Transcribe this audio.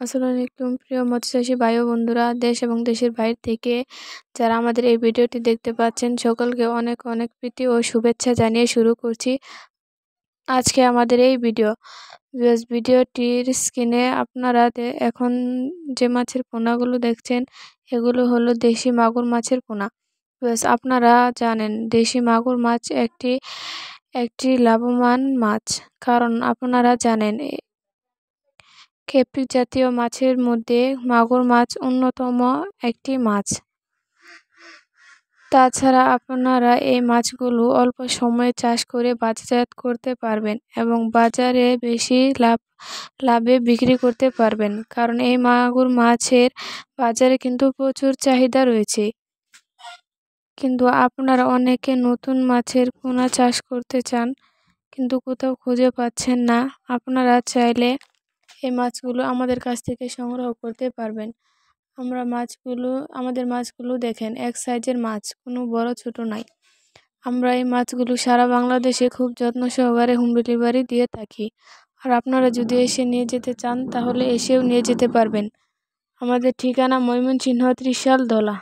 আসসালামু আলাইকুম প্রিয় মৎস্যচাষী ভাই ও বন্ধুরা, দেশ এবং দেশের বাইরে থেকে যারা আমাদের এই ভিডিওটি দেখতে পাচ্ছেন সকলকে অনেক অনেক প্রীতি ও শুভেচ্ছা জানিয়ে শুরু করছি আজকে আমাদের এই ভিডিওটির স্ক্রিনে আপনারা এখন যে মাছের পোনাগুলো দেখছেন এগুলো হলো দেশি মাগুর মাছের পোনা। আপনারা জানেন দেশি মাগুর মাছ একটি একটি লাভবান মাছ, কারণ আপনারা জানেন ক্যাপি জাতীয় মাছের মধ্যে মাগুর মাছ অন্যতম একটি মাছ। তাছাড়া আপনারা এই মাছগুলো অল্প সময়ে চাষ করে বাজারজাত করতে পারবেন এবং বাজারে বেশি লাভে বিক্রি করতে পারবেন, কারণ এই মাগুর মাছের বাজারে কিন্তু প্রচুর চাহিদা রয়েছে। কিন্তু আপনারা অনেকে নতুন মাছের পোনা চাষ করতে চান কিন্তু কোথাও খুঁজে পাচ্ছেন না। আপনারা চাইলে এই মাছগুলো আমাদের কাছ থেকে সংগ্রহ করতে পারবেন। আমাদের মাছগুলো দেখেন এক সাইজের মাছ, কোনো বড় ছোট নাই। আমরা এই মাছগুলো সারা বাংলাদেশে খুব যত্ন সহকারে হোম ডেলিভারি দিয়ে থাকি। আর আপনারা যদি এসে নিয়ে যেতে চান তাহলে এসেও নিয়ে যেতে পারবেন। আমাদের ঠিকানা ময়মনসিংহ ত্রিশাল ধলা।